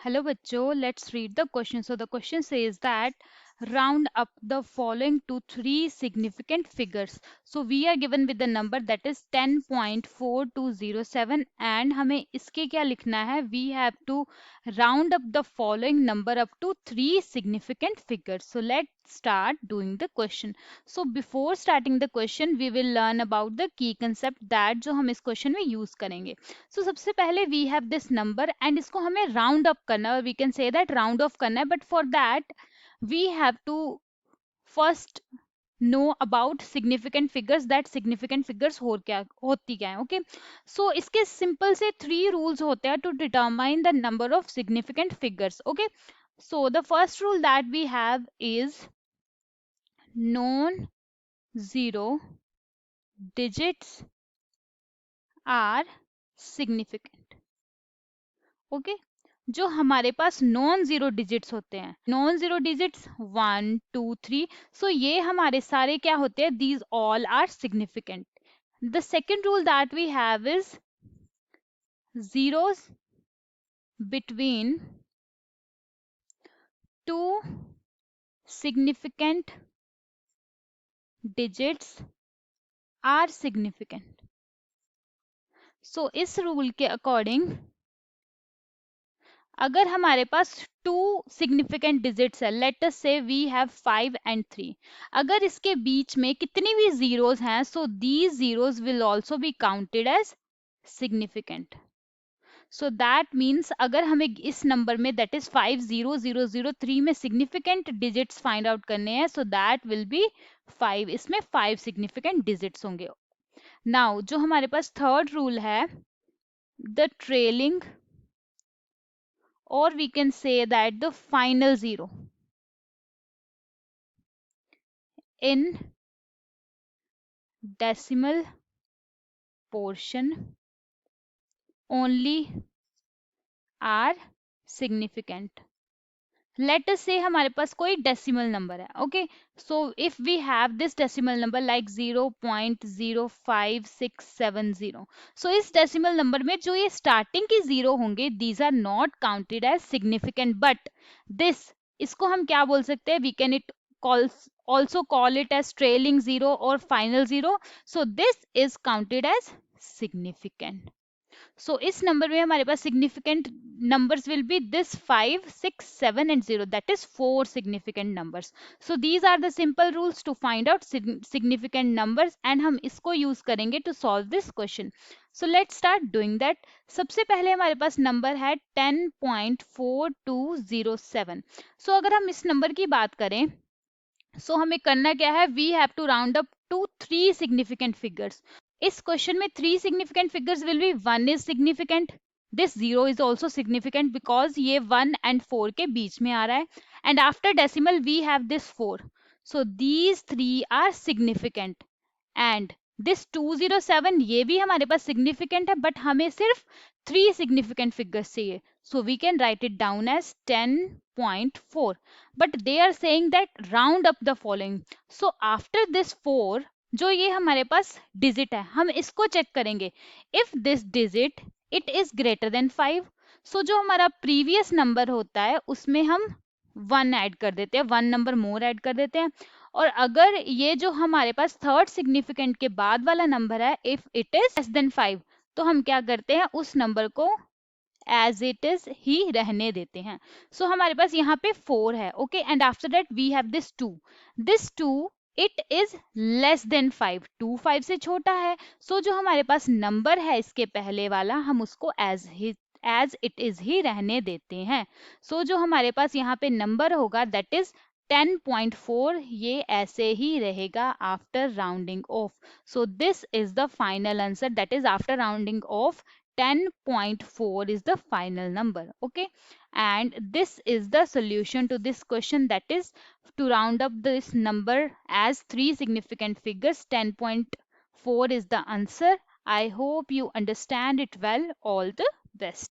Hello bachcho, let's read the question. So the question says that round up the following to three significant figures. So we are given with the number that is 10.4207 and हमें इसके क्या लिखना है? We have to round up the following number up to three significant figures. So let's start doing the question. So before starting the question, we will learn about the key concept that जो हम इस question में use करेंगे. So सबसे पहले we have this number and इसको हमें round up करना है, or we can say that round off करना है, but for that we have to first know about significant figures, that significant figures होती क्या है. Okay, so इसके simple से three rules होते हैं to determine the number of significant figures. Okay, so the first rule that we have is non-zero digits are significant. Okay जो हमारे पास non zero digits होते हैं, नॉन जीरो डिजिट्स 1 2 3, सो ये हमारे सारे क्या होते हैं, these all are significant. The second rule that we have is zeros between two significant digits are significant. So इस रूल के अकॉर्डिंग अगर हमारे पास टू सिग्निफिकेंट डिजिट्स है, let us say we have 5 and 3, अगर इसके बीच में कितनी भी जीरोस हैं, so these zeros will also be counted as significant. So that means अगर हमें इस नंबर में दैट इज 50003 में सिग्निफिकेंट डिजिट्स फाइंड आउट करने हैं, सो दैट विल बी 5. इसमें 5 सिग्निफिकेंट डिजिट्स होंगे. नाउ जो हमारे पास थर्ड रूल है, the trailing, or we can say that the final zero in decimal portion only are significant. Let us say हमारे पास कोई decimal number है. Okay, so if we have this decimal number like 0.05670, so इस decimal number में जो ये starting की zero होंगे, these are not counted as significant, but this, इसको हम क्या बोल सकते हैं, we can it also call it as trailing zero or final zero. So this is counted as significant. So इस नंबर में हमारे पास significant numbers will be this 5 6 7 and 0, that is 4 significant numbers. So these are the simple rules to find out significant numbers and हम इसको use करेंगे to solve this question. So let's start doing that. सबसे पहले हमारे पास number है 10.4207. सो अगर हम इस नंबर की बात करें, सो हमें करना क्या है, we have to round up to three significant figures. इस क्वेश्चन में three significant figures will be, one is significant, this zero is also significant because ये 1 and 4 के बीच में आ रहा है, and after decimal we have this 4. So these three are significant and this 207 ये भी हमारे पास सिग्निफिकेंट है, बट हमें सिर्फ थ्री सिग्निफिकेंट फिगर्स चाहिए. So we can write it down as 10.4, but they are saying that round up the following. So after this 4, जो ये हमारे पास डिजिट है, हम इसको चेक करेंगे. If this digit it is greater than 5, सो जो हमारा प्रीवियस नंबर होता है उसमें हम 1 ऐड कर देते हैं, 1 नंबर मोर ऐड कर देते हैं. और अगर ये जो हमारे पास थर्ड सिग्निफिकेंट के बाद वाला नंबर है, if it is less than 5, तो हम क्या करते हैं, उस नंबर को एज इट इज ही रहने देते हैं. सो हमारे पास यहाँ पे 4 है. Okay, and after that we have this 2. This 2 it is less than 5, 2 5 से छोटा है. सो जो हमारे पास नंबर है इसके पहले वाला, हम उसको एज इट इज ही रहने देते हैं. सो जो हमारे पास यहाँ पे नंबर होगा दैट इज 10.4, ये ऐसे ही रहेगा after rounding off. So this is the final answer, that is after rounding off 10.4 is the final number. Okay, and this is the solution to this question, that is to round up this number as three significant figures. 10.4 is the answer. I hope you understand it well. All the best.